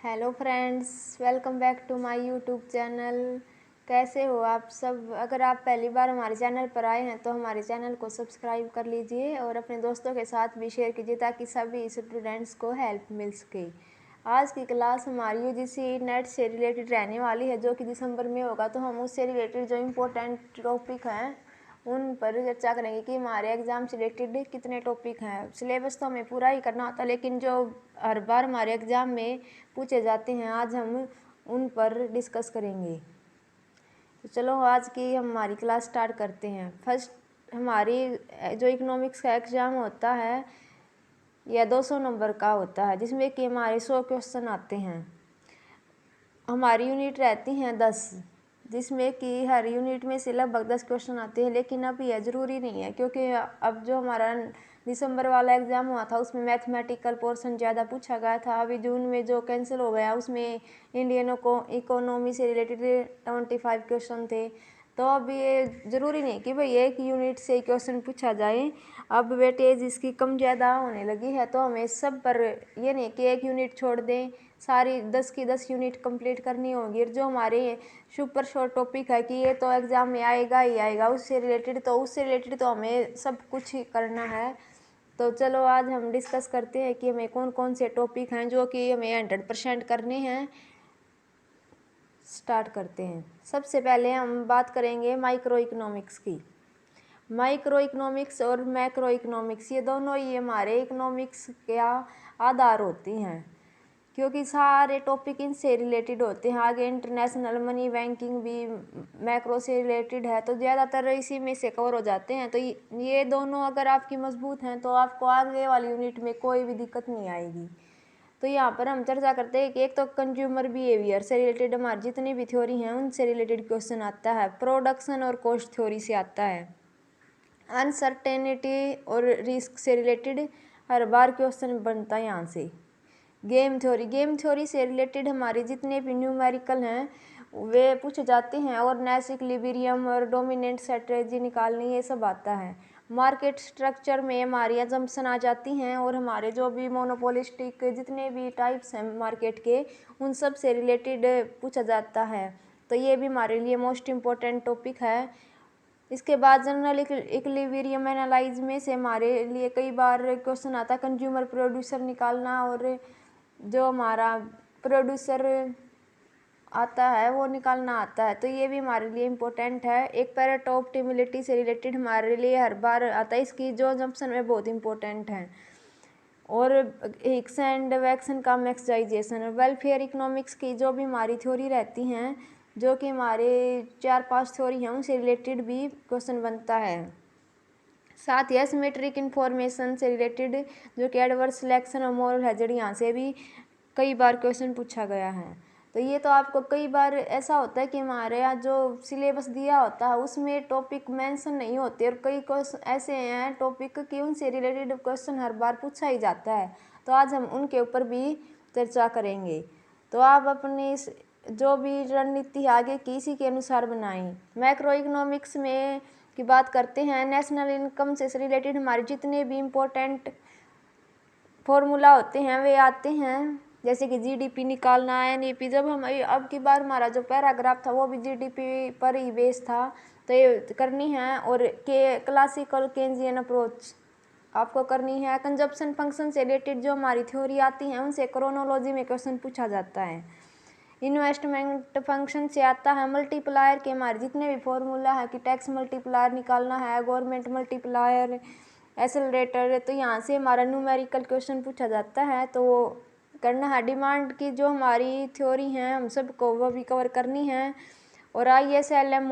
Hello friends, welcome back to my YouTube channel. कैसे हो आप सब? अगर आप पहली बार हमारे चैनल पर आए हैं तो हमारे चैनल को सब्सक्राइब कर लीजिए और अपने दोस्तों के साथ भी शेयर कीजिए ताकि सभी स्टूडेंट्स को हेल्प मिल सके। आज की क्लास हमारी यूजीसी नेट से रिलेटेड रहने वाली है, जो कि दिसंबर में होगा। तो हम उससे रिलेटेड जो इम्पोर्टेंट टॉपिक हैं उन पर चर्चा करेंगे कि हमारे एग्ज़ाम से रिलेटेड कितने टॉपिक हैं। सिलेबस तो हमें पूरा ही करना होता है, लेकिन जो हर बार हमारे एग्ज़ाम में पूछे जाते हैं आज हम उन पर डिस्कस करेंगे। तो चलो आज की हमारी क्लास स्टार्ट करते हैं। फर्स्ट हमारी जो इकोनॉमिक्स का एग्ज़ाम होता है यह 200 नंबर का होता है, जिसमें कि हमारे 100 क्वेश्चन आते हैं। हमारी यूनिट रहती हैं 10, जिसमें कि हर यूनिट में से लगभग 10 क्वेश्चन आते हैं। लेकिन अब यह ज़रूरी नहीं है, क्योंकि अब जो हमारा दिसंबर वाला एग्ज़ाम हुआ था उसमें मैथमेटिकल पोर्शन ज़्यादा पूछा गया था। अभी जून में जो कैंसिल हो गया उसमें इंडियन इकोनॉमी से रिलेटेड 25 क्वेश्चन थे। तो अब ये ज़रूरी नहीं कि भाई एक यूनिट से ही क्वेश्चन पूछा जाए। अब वेटेज इसकी कम ज़्यादा होने लगी है, तो हमें सब पर ये नहीं कि एक यूनिट छोड़ दें, सारी 10 की 10 यूनिट कंप्लीट करनी होगी। जो हमारे सुपर शॉर्ट टॉपिक है कि ये तो एग्ज़ाम में आएगा ही आएगा, उससे रिलेटेड तो हमें सब कुछ ही करना है। तो चलो आज हम डिस्कस करते हैं कि हमें कौन कौन से टॉपिक हैं जो कि हमें 100% करने हैं। स्टार्ट करते हैं। सबसे पहले हम बात करेंगे माइक्रो इकोनॉमिक्स की। माइक्रो इकोनॉमिक्स और मैक्रो इकोनॉमिक्स ये दोनों ही हमारे इकोनॉमिक्स का आधार होती हैं, क्योंकि सारे टॉपिक इनसे रिलेटेड होते हैं। आगे इंटरनेशनल मनी बैंकिंग भी मैक्रो से रिलेटेड है, तो ज़्यादातर इसी में से कवर हो जाते हैं। तो ये दोनों अगर आपकी मजबूत हैं तो आपको आगे वाली यूनिट में कोई भी दिक्कत नहीं आएगी। तो यहाँ पर हम चर्चा करते हैं कि एक तो कंज्यूमर बिहेवियर से रिलेटेड हमारी जितनी भी थ्योरी हैं उनसे रिलेटेड क्वेश्चन आता है। प्रोडक्शन और कॉस्ट थ्योरी से आता है। अनसर्टेनिटी और रिस्क से रिलेटेड हर बार क्वेश्चन बनता है यहाँ से। गेम थ्योरी से रिलेटेड हमारे जितने भी न्यूमेरिकल हैं वे पूछे जाते हैं, और नेस इक्विलिब्रियम और डोमिनेंट स्ट्रेटजी निकालनी ये सब आता है। मार्केट स्ट्रक्चर में हमारी अजम्पशन आ जाती हैं, और हमारे जो भी मोनोपोलिस्टिक जितने भी टाइप्स हैं मार्केट के उन सब से रिलेटेड पूछा जाता है। तो ये भी हमारे लिए मोस्ट इम्पोर्टेंट टॉपिक है। इसके बाद जनरल इक्विलिब्रियम एनालाइज में से हमारे लिए कई बार क्वेश्चन आता है कंज्यूमर प्रोड्यूसर निकालना, और जो हमारा प्रोड्यूसर आता है वो निकालना आता है। तो ये भी हमारे लिए इम्पोर्टेंट है। एक पैरेटो ऑप्टिमिलिटी से रिलेटेड हमारे लिए हर बार आता है, इसकी जो जंक्शन में बहुत इंपॉर्टेंट है। और हिक्स एंड वैक्सन का मैक्सिमाइजेशन। वेलफेयर इकोनॉमिक्स की जो भी हमारी थ्योरी रहती हैं, जो कि हमारे 4-5 थ्योरी हैं उनसे रिलेटेड भी क्वेश्चन बनता है। साथ ही एसिमेट्रिक इन्फॉर्मेशन से रिलेटेड जो कि एडवर्स सिलेक्शन और मोरल हैजर्ड, यहाँ से भी कई बार क्वेश्चन पूछा गया है। तो ये तो आपको कई बार ऐसा होता है कि हमारे यहाँ जो सिलेबस दिया होता है उसमें टॉपिक मेंशन नहीं होते, और कई क्वेश्चन ऐसे हैं टॉपिक कि उनसे रिलेटेड क्वेश्चन हर बार पूछा ही जाता है। तो आज हम उनके ऊपर भी चर्चा करेंगे। तो आप अपनी जो भी रणनीति आगे की इसी के अनुसार बनाएं। मैक्रो इकोनॉमिक्स में की बात करते हैं। नेशनल इनकम से रिलेटेड हमारे जितने भी इम्पोर्टेंट फॉर्मूला होते हैं वे आते हैं, जैसे कि जीडीपी निकालना है, एनईपी। जब हम अब की बार हमारा जो पैराग्राफ था वो भी जीडीपी पर ही बेस था, तो ये करनी है। और के क्लासिकल केंजियन अप्रोच आपको करनी है। कंजप्शन फंक्शन से रिलेटेड जो हमारी थ्योरी आती हैं उनसे क्रोनोलॉजी में क्वेश्चन पूछा जाता है। इन्वेस्टमेंट फंक्शन से आता है मल्टीप्लायर के हमारे जितने भी फॉर्मूला है कि टैक्स मल्टीप्लायर निकालना है, गवर्नमेंट मल्टीप्लायर, एक्सेलरेटर। तो यहाँ से हमारा न्यूमेरिकल क्वेश्चन पूछा जाता है, तो वो करना है। डिमांड की जो हमारी थ्योरी हैं हम सबको वो भी कवर करनी है। और आईएसएलएम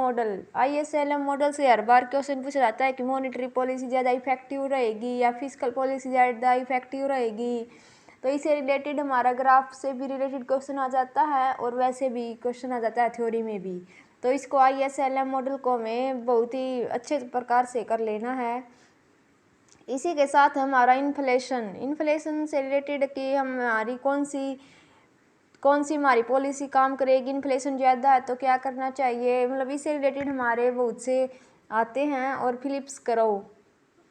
मॉडल से हर बार क्वेश्चन पूछा जाता है कि मॉनेटरी पॉलिसी ज़्यादा इफेक्टिव रहेगी या फिजिकल पॉलिसी ज़्यादा इफेक्टिव रहेगी। तो इससे रिलेटेड हमारा ग्राफ से भी रिलेटेड क्वेश्चन आ जाता है, और वैसे भी क्वेश्चन आ जाता है थ्योरी में भी। तो इसको आईएसएलएम मॉडल को हमें बहुत ही अच्छे प्रकार से कर लेना है। इसी के साथ हमारा इन्फ्लेशन से रिलेटेड कि हमारी कौन सी हमारी पॉलिसी काम करेगी, इन्फ्लेशन ज़्यादा है तो क्या करना चाहिए, मतलब इससे रिलेटेड हमारे बहुत से आते हैं। और फिलिप्स करो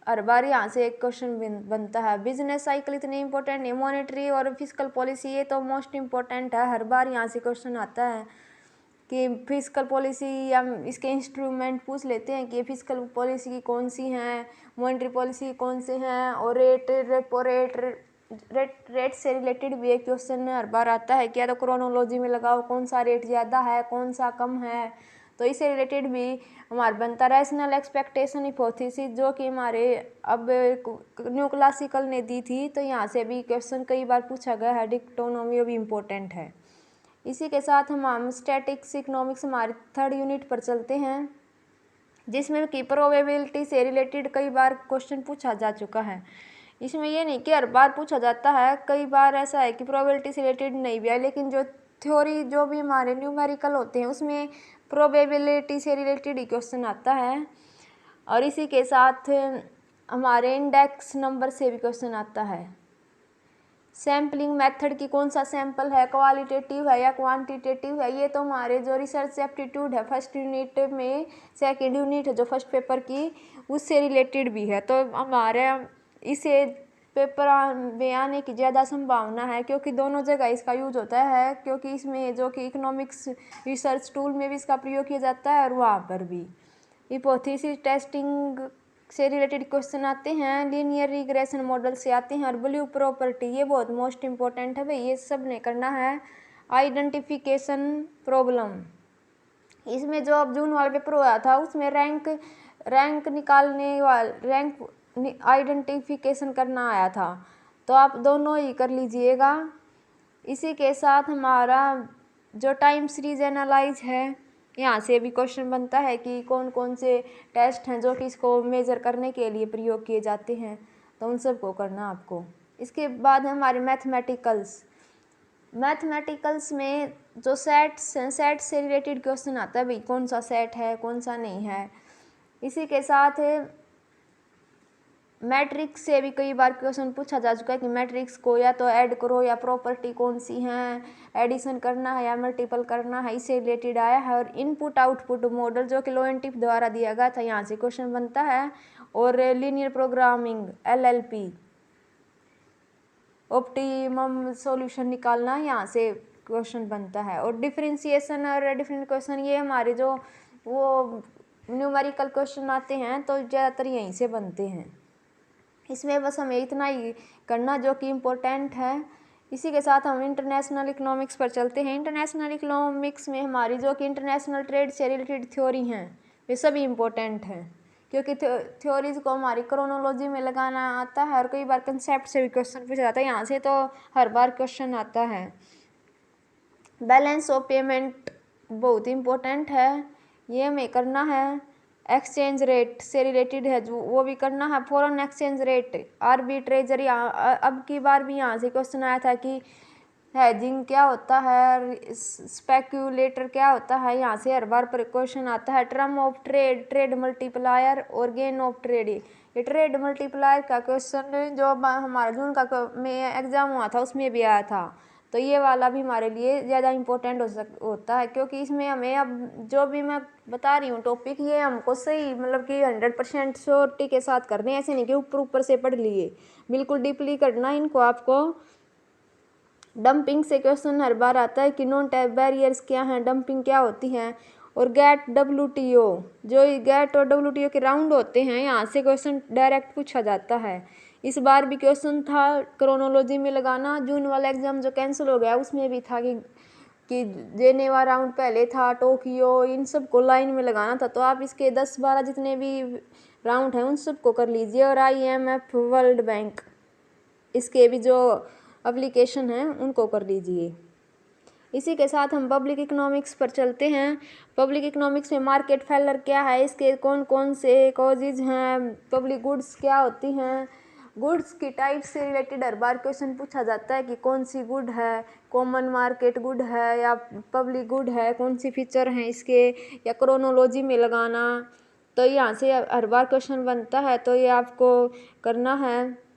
हर बार यहाँ से एक क्वेश्चन बनता है। बिजनेस साइकिल इतनी इंपॉर्टेंट है, मॉनेटरी और फिजिकल पॉलिसी ये तो मोस्ट इम्पोर्टेंट है, हर बार यहाँ से क्वेश्चन आता है कि फिजिकल पॉलिसी या इसके इंस्ट्रूमेंट पूछ लेते हैं कि फिजिकल पॉलिसी की कौन सी हैं, मॉनेटरी पॉलिसी कौन से हैं, और रेपो रेट से रिलेटेड भी एक क्वेश्चन हर बार आता है। क्या तो क्रोनोलॉजी में लगाओ कौन सा रेट ज़्यादा है कौन सा कम है, तो इससे रिलेटेड भी हमारा बनता है। रैशनल एक्सपेक्टेशन हिपोथेसिस जो कि हमारे अब न्यू क्लासिकल ने दी थी, तो यहाँ से भी क्वेश्चन कई बार पूछा गया है। डिक्टोनोमी भी इम्पोर्टेंट है। इसी के साथ हम स्टैटिक्स इकोनॉमिक्स हमारे 3rd यूनिट पर चलते हैं, जिसमें कि प्रोबेबिलिटी से रिलेटेड कई बार क्वेश्चन पूछा जा चुका है। इसमें ये नहीं कि हर बार पूछा जाता है, कई बार ऐसा है कि प्रोबेबिलिटी से रिलेटेड नहीं भी है, लेकिन जो थ्योरी जो भी हमारे न्यूमेरिकल होते हैं उसमें प्रोबेबिलिटी से रिलेटेड ही क्वेश्चन आता है। और इसी के साथ हमारे इंडेक्स नंबर से भी क्वेश्चन आता है। सैम्पलिंग मेथड की कौन सा सैंपल है, क्वालिटेटिव है या क्वांटिटेटिव है, ये तो हमारे जो रिसर्च एप्टीट्यूड है 1st यूनिट में, 2nd यूनिट है जो 1st पेपर की, उससे रिलेटेड भी है। तो हमारे इसे पेपर में आने की ज़्यादा संभावना है, क्योंकि दोनों जगह इसका यूज होता है, क्योंकि इसमें जो कि इकोनॉमिक्स रिसर्च टूल में भी इसका प्रयोग किया जाता है और वहाँ पर भी। हिपोथेसिस टेस्टिंग से रिलेटेड क्वेश्चन आते हैं, लीनियर रिग्रेशन मॉडल से आते हैं, और ब्लू प्रॉपर्टी ये बहुत मोस्ट इम्पोर्टेंट है भाई, ये सब ने करना है। आइडेंटिफिकेशन प्रॉब्लम, इसमें जो अब जून वाला पेपर हुआ था उसमें रैंक निकालने वाला रैंक आइडेंटिफिकेशन करना आया था, तो आप दोनों ही कर लीजिएगा। इसी के साथ हमारा जो टाइम सीरीज एनालाइज है, यहाँ से भी क्वेश्चन बनता है कि कौन कौन से टेस्ट हैं जो कि इसको मेज़र करने के लिए प्रयोग किए जाते हैं, तो उन सब को करना आपको। इसके बाद हमारे मैथमेटिकल्स में जो सेट्स हैं, सेट से रिलेटेड क्वेश्चन आता है भाई, कौन सा सेट है कौन सा नहीं है। इसी के साथ मैट्रिक्स से भी कई बार क्वेश्चन पूछा जा चुका है कि मैट्रिक्स को या तो ऐड करो या प्रॉपर्टी कौन सी हैं, एडिशन करना है या मल्टीपल करना है, इससे रिलेटेड आया है। और इनपुट आउटपुट मॉडल जो कि लोएंटिफ द्वारा दिया गया था, यहाँ से क्वेश्चन बनता है। और linear programming LLP optimum solution निकालना, यहाँ से क्वेश्चन बनता है। और डिफरेंशिएशन और डिफरेंट क्वेश्चन ये हमारे जो वो न्यूमेरिकल क्वेश्चन आते हैं, तो ज़्यादातर यहीं से बनते हैं। इसमें बस हमें इतना ही करना जो कि इम्पोर्टेंट है। इसी के साथ हम इंटरनेशनल इकोनॉमिक्स पर चलते हैं। इंटरनेशनल इकोनॉमिक्स में हमारी जो कि इंटरनेशनल ट्रेड से रिलेटेड थ्योरी हैं वे सभी इम्पोर्टेंट हैं, क्योंकि थ्योरीज को हमारी क्रोनोलॉजी में लगाना आता है, और कई बार कंसेप्ट से भी क्वेश्चन पूछा जाता है, यहाँ से तो हर बार क्वेश्चन आता है। बैलेंस ऑफ पेमेंट बहुत इम्पोर्टेंट है, ये हमें करना है। एक्सचेंज रेट से रिलेटेड है जो वो भी करना है। फॉरेन एक्सचेंज रेट, आर्बिट्रेजरी, अब की बार भी यहाँ से क्वेश्चन आया था कि हेजिंग क्या होता है, स्पेक्यूलेटर क्या होता है, यहाँ से हर बार पर क्वेश्चन आता है। Term of trade, trade multiplier और गेन ऑफ ट्रेड, ये ट्रेड मल्टीप्लायर का क्वेश्चन जो हमारा जून का में एग्जाम हुआ था उसमें भी आया था, तो ये वाला भी हमारे लिए ज़्यादा इम्पोर्टेंट होता है, क्योंकि इसमें हमें अब जो भी मैं बता रही हूँ टॉपिक, ये हमको सही मतलब कि 100% श्योरिटी के साथ करने, ऐसे नहीं कि ऊपर ऊपर से पढ़ लिए, बिल्कुल डीपली करना इनको आपको। डंपिंग से क्वेश्चन हर बार आता है कि नॉन टैरिफ बैरियर्स क्या हैं, डंपिंग क्या होती हैं। और गेट WTO, जो गेट और WTO के राउंड होते हैं, यहाँ से क्वेश्चन डायरेक्ट पूछा जाता है। इस बार भी क्वेश्चन था क्रोनोलॉजी में लगाना, जून वाला एग्जाम जो कैंसिल हो गया उसमें भी था कि जेनेवा राउंड पहले था, टोक्यो, इन सब को लाइन में लगाना था, तो आप इसके 10-12 जितने भी राउंड हैं उन सबको कर लीजिए। और IMF, वर्ल्ड बैंक, इसके भी जो एप्लीकेशन हैं उनको कर लीजिए। इसी के साथ हम पब्लिक इकोनॉमिक्स पर चलते हैं। पब्लिक इकोनॉमिक्स में मार्केट फेलर क्या है, इसके कौन कौन से कॉजेज हैं, पब्लिक गुड्स क्या होती हैं, गुड्स की टाइप से रिलेटेड हर बार क्वेश्चन पूछा जाता है कि कौन सी गुड है, कॉमन मार्केट गुड है या पब्लिक गुड है, कौन सी फीचर हैं इसके, या क्रोनोलॉजी में लगाना, तो यहाँ से हर बार क्वेश्चन बनता है, तो ये आपको करना है।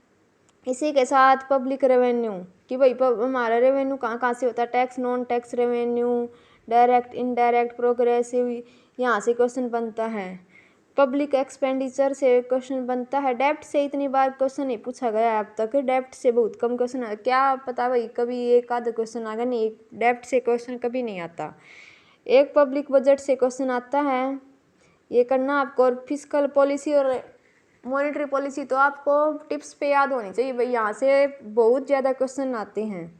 इसी के साथ पब्लिक रेवेन्यू कि भाई हमारा रेवेन्यू कहाँ कहाँ से होता है, tax, non tax revenue, direct, indirect, progressive, यहाँ से क्वेश्चन बनता है। पब्लिक एक्सपेंडिचर से क्वेश्चन बनता है। डेब्ट से इतनी बार क्वेश्चन नहीं पूछा गया अब तक, डेब्ट से बहुत कम क्वेश्चन है, क्या पता भाई कभी एक आध क्वेश्चन आ गया, नहीं डेब्ट से क्वेश्चन कभी नहीं आता। एक पब्लिक बजट से क्वेश्चन आता है, ये करना आपको। और फिस्कल पॉलिसी और मॉनेटरी पॉलिसी तो आपको टिप्स पे याद होनी चाहिए भाई, यहाँ से बहुत ज़्यादा क्वेश्चन आते हैं।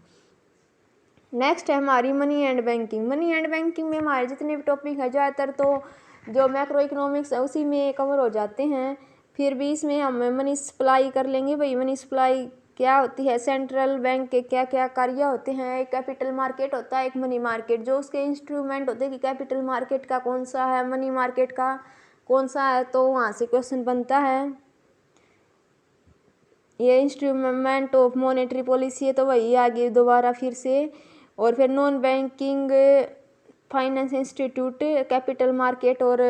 नेक्स्ट है हमारी money and banking. Money and banking में हमारे जितने भी टॉपिक है ज़्यादातर तो जो मैक्रो इकोनॉमिक्स है उसी में कवर हो जाते हैं। फिर भी इसमें हम मनी सप्लाई कर लेंगे भाई। मनी सप्लाई क्या होती है, सेंट्रल बैंक के क्या क्या कार्य होते हैं। एक कैपिटल मार्केट होता है, एक मनी मार्केट, जो उसके इंस्ट्रूमेंट होते हैं कि कैपिटल मार्केट का कौन सा है, मनी मार्केट का कौन सा है, तो वहाँ से क्वेश्चन बनता है। ये इंस्ट्रूमेंट ऑफ मॉनेटरी पॉलिसी है तो वही आगे दोबारा फिर से। और फिर non banking finance institute, capital market और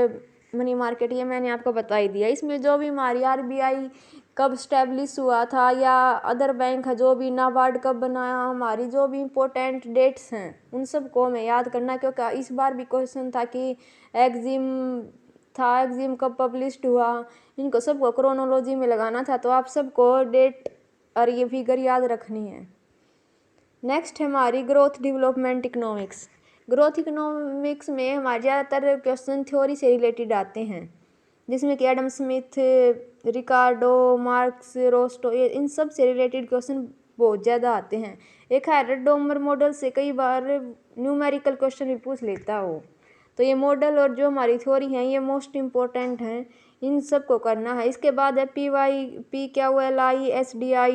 मनी मार्केट, ये मैंने आपको बता ही दिया। इसमें जो भी हमारी आरबीआई कब स्टैब्लिश हुआ था या अदर बैंक है जो भी, नाबार्ड कब बनाया, हमारी जो भी इम्पोर्टेंट डेट्स हैं उन सबको हमें याद करना, क्योंकि इस बार भी क्वेश्चन था कि एग्जिम था, एग्जिम कब पब्लिश्ड हुआ, इनको सबको क्रोनोलॉजी में लगाना था, तो आप सबको डेट और ये फिगर याद रखनी है। नेक्स्ट है हमारी growth development economics. Growth economics में हमारे ज़्यादातर क्वेश्चन थ्योरी से रिलेटेड आते हैं, जिसमें कि एडम स्मिथ, रिकार्डो, मार्क्स, रोस्टो, ये इन सब से रिलेटेड क्वेश्चन बहुत ज़्यादा आते हैं। एक है डोमर मॉडल से कई बार न्यूमेरिकल क्वेश्चन भी पूछ लेता हो, तो ये मॉडल और जो हमारी थ्योरी है ये मोस्ट इम्पोर्टेंट हैं, इन सब को करना है। इसके बाद है PYPQLI, SDI,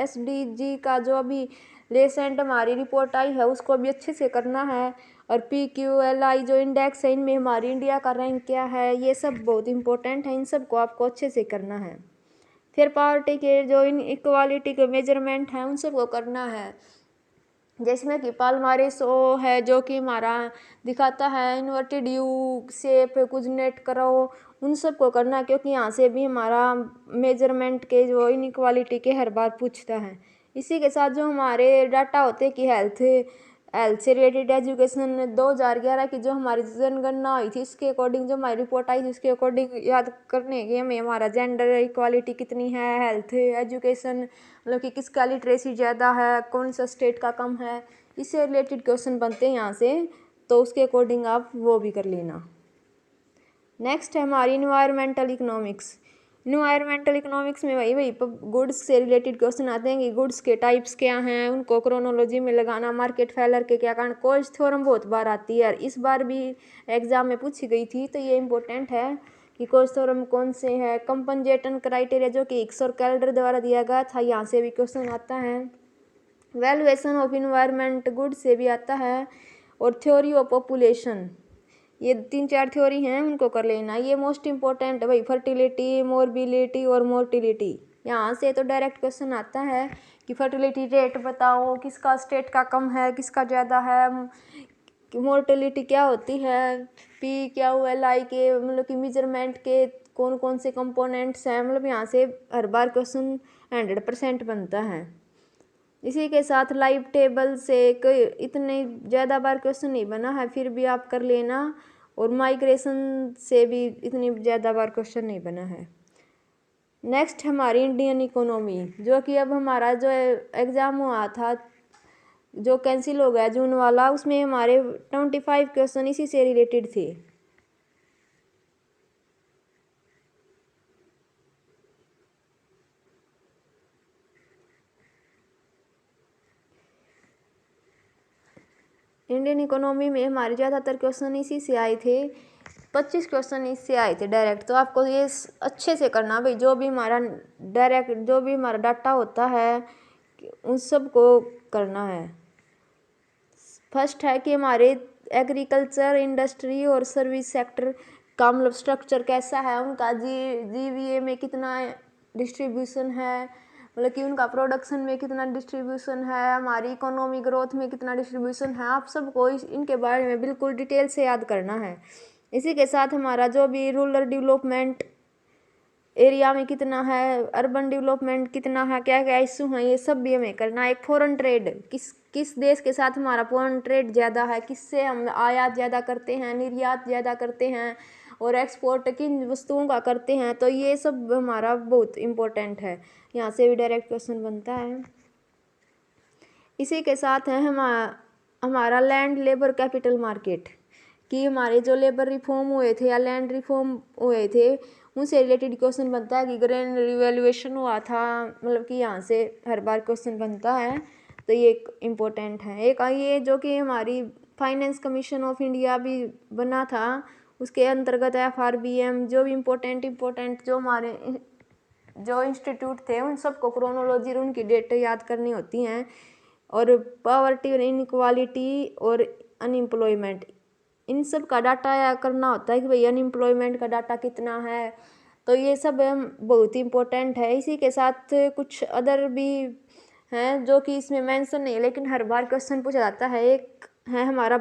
SDG का जो अभी रिसेंट हमारी रिपोर्ट आई है उसको भी अच्छे से करना है। और PQLI जो इंडेक्स है इनमें हमारी इंडिया का रैंक क्या है, ये सब बहुत इंपॉर्टेंट है, इन सब को आपको अच्छे से करना है। फिर पावर्टी के जो इन इक्वालिटी के मेजरमेंट हैं उन सब को करना है, जिसमें कि पालमारिस ओ है जो कि हमारा दिखाता है इन्वर्टेड यू शेप, कुछ नेट करो, उन सब को करना, क्योंकि यहाँ से भी हमारा मेजरमेंट के जो इनइक्वालिटी के हर बार पूछता है। इसी के साथ जो हमारे डाटा होते हैं कि हेल्थ से रिलेटेड एजुकेशन 2011 की जो हमारी जनगणना हुई थी इसके अकॉर्डिंग जो हमारी रिपोर्ट आई थी उसके अकॉर्डिंग याद करने के हमें हमारा जेंडर इक्वालिटी कितनी है, हेल्थ एजुकेशन मतलब कि किसका लिटरेसी ज़्यादा है, कौन सा स्टेट का कम है, इससे रिलेटेड क्वेश्चन बनते हैं यहाँ से, तो उसके अकॉर्डिंग आप वो भी कर लेना। नेक्स्ट है हमारी इन्वायरमेंटल इकोनॉमिक्स। इन्वायरमेंटल इकोनॉमिक्स में वही गुड्स से रिलेटेड क्वेश्चन आते हैं कि गुड्स के टाइप्स क्या हैं, उनको क्रोनोलॉजी में लगाना, मार्केट फेलर के क्या कारण, कोल्स थ्योरम बहुत बार आती है और इस बार भी एग्जाम में पूछी गई थी, तो ये इंपॉर्टेंट है कि कोल्स थ्योरम कौन से है। कंपनजेटन क्राइटेरिया जो कि इक्सर कैल्डर द्वारा दिया गया था, यहाँ से भी क्वेश्चन आता है। वैल्यूएशन ऑफ इन्वायरमेंट गुड से भी आता है। और थ्योरी ऑफ पॉपुलेशन, ये 3-4 थ्योरी हैं उनको कर लेना, ये मोस्ट इंपॉर्टेंट है भाई। फर्टिलिटी, मोरबिलिटी और मोर्टिलिटी, यहाँ से तो डायरेक्ट क्वेश्चन आता है कि फर्टिलिटी रेट बताओ, किसका स्टेट का कम है किसका ज़्यादा है, मोर्टिलिटी क्या होती है, PQLI के मतलब कि मेजरमेंट के कौन कौन से कंपोनेंट्स हैं, मतलब यहाँ से हर बार क्वेश्चन 100% बनता है। इसी के साथ लाइव टेबल से इतने ज़्यादा बार क्वेश्चन नहीं बना है, फिर भी आप कर लेना। और माइग्रेशन से भी इतनी ज़्यादा बार क्वेश्चन नहीं बना है। नेक्स्ट हमारी इंडियन इकोनॉमी, जो कि अब हमारा जो एग्ज़ाम हुआ था जो कैंसिल हो गया जून वाला, उसमें हमारे 25 क्वेश्चन इसी से रिलेटेड थे। इंडियन इकोनॉमी में हमारे ज़्यादातर क्वेश्चन इसी से आए थे, 25 क्वेश्चन इससे आए थे डायरेक्ट, तो आपको ये अच्छे से करना भाई। जो भी हमारा डायरेक्ट जो भी हमारा डाटा होता है उन सब को करना है। फर्स्ट है कि हमारे एग्रीकल्चर, इंडस्ट्री और सर्विस सेक्टर का मतलब स्ट्रक्चर कैसा है, उनका GVA में कितना डिस्ट्रीब्यूशन है, मतलब कि उनका प्रोडक्शन में कितना डिस्ट्रीब्यूशन है, हमारी इकोनॉमी ग्रोथ में कितना डिस्ट्रीब्यूशन है, आप सबको इनके बारे में बिल्कुल डिटेल से याद करना है। इसी के साथ हमारा जो भी रूरल डेवलपमेंट एरिया में कितना है, अर्बन डेवलपमेंट कितना है, क्या क्या इशू हैं, ये सब भी हमें करना है। एक फॉरेन ट्रेड, किस देश के साथ हमारा फॉरेन ट्रेड ज़्यादा है, किससे हम आयात ज़्यादा करते हैं, निर्यात ज़्यादा करते हैं, और एक्सपोर्ट किन वस्तुओं का करते हैं, तो ये सब हमारा बहुत इम्पोर्टेंट है। यहाँ से भी डायरेक्ट क्वेश्चन बनता है। इसी के साथ है हमारा लैंड लेबर कैपिटल मार्केट, कि हमारे जो लेबर रिफॉर्म हुए थे या लैंड रिफॉर्म हुए थे उनसे रिलेटेड क्वेश्चन बनता है कि ग्रैंड रिवैल्यूएशन हुआ था, मतलब कि यहाँ से हर बार क्वेश्चन बनता है, तो ये एक इम्पोर्टेंट है। एक ये जो कि हमारी फाइनेंस कमीशन ऑफ इंडिया भी बना था, उसके अंतर्गत FRBM जो भी इम्पोर्टेंट जो हमारे जो इंस्टीट्यूट थे उन सबको क्रोनोलॉजी और उनकी डेट याद करनी होती हैं। और पॉवर्टी और इनइक्वालिटी और अनएम्प्लॉयमेंट, इन सब का डाटा याद करना होता है कि भाई अनएम्प्लॉयमेंट का डाटा कितना है, तो ये सब बहुत ही इम्पोर्टेंट है। इसी के साथ कुछ अदर भी हैं जो कि इसमें मेंशन नहीं है लेकिन हर बार क्वेश्चन पूछा जाता है। एक है हमारा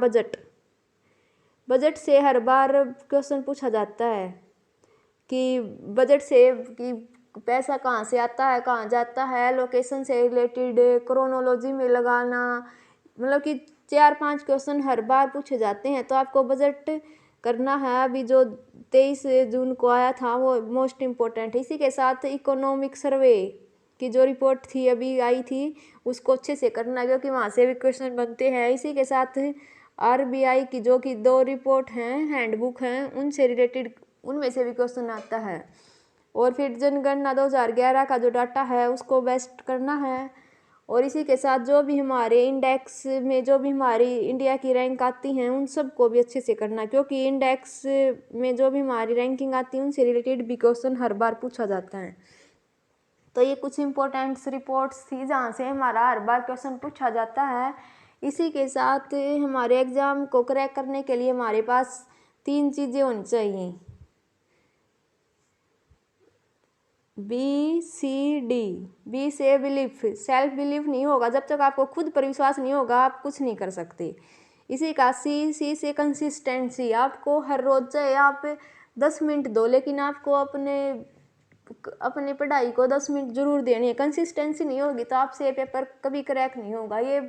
बजट से हर बार क्वेश्चन पूछा जाता है कि बजट से कि पैसा कहाँ से आता है कहाँ जाता है, लोकेशन से रिलेटेड क्रोनोलॉजी में लगाना, मतलब कि 4-5 क्वेश्चन हर बार पूछे जाते हैं। तो आपको बजट करना है। अभी जो 23 जून को आया था वो मोस्ट इम्पोर्टेंट है। इसी के साथ इकोनॉमिक सर्वे की जो रिपोर्ट थी अभी आई थी उसको अच्छे से करना क्योंकि वहाँ से भी क्वेश्चन बनते हैं। इसी के साथ RBI की जो कि 2 रिपोर्ट हैं हैंडबुक हैं उनसे रिलेटेड उनमें से भी क्वेश्चन आता है। और फिर जनगणना 2011 का जो डाटा है उसको बेस्ट करना है। और इसी के साथ जो भी हमारे इंडेक्स में जो भी हमारी इंडिया की रैंक आती हैं उन सबको भी अच्छे से करना क्योंकि इंडेक्स में जो भी हमारी रैंकिंग आती है उनसे रिलेटेड भी क्वेश्चन हर बार पूछा जाता है। तो ये कुछ इम्पोर्टेंट्स रिपोर्ट्स थी जहाँ से हमारा हर बार क्वेश्चन पूछा जाता है। इसी के साथ हमारे एग्ज़ाम को क्रैक करने के लिए हमारे पास 3 चीज़ें होनी चाहिए, BCD। बी से बिलीफ, सेल्फ बिलीफ नहीं होगा जब तक आपको खुद पर विश्वास नहीं होगा आप कुछ नहीं कर सकते। इसी का सी से कंसिस्टेंसी, आपको हर रोज़ चाहे आप 10 मिनट दो लेकिन आपको अपने पढ़ाई को 10 मिनट जरूर देनी है। कंसिस्टेंसी नहीं होगी तो आपसे पेपर कभी क्रैक नहीं होगा। ये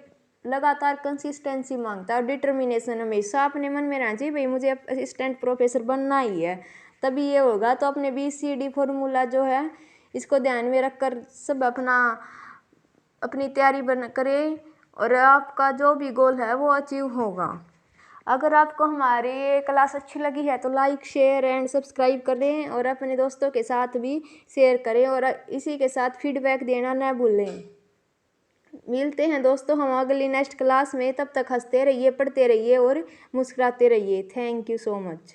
लगातार कंसिस्टेंसी मांगता है और डिटर्मिनेशन हमेशा अपने मन में रहना चाहिए भाई मुझे असिस्टेंट प्रोफेसर बनना ही है तभी ये होगा। तो अपने BCD फॉर्मूला जो है इसको ध्यान में रखकर सब अपनी तैयारी करें और आपका जो भी गोल है वो अचीव होगा। अगर आपको हमारी क्लास अच्छी लगी है तो लाइक शेयर एंड सब्सक्राइब करें और अपने दोस्तों के साथ भी शेयर करें और इसी के साथ फीडबैक देना न भूलें। मिलते हैं दोस्तों हम अगली नेक्स्ट क्लास में, तब तक हंसते रहिए, पढ़ते रहिए और मुस्कुराते रहिए। Thank you so much.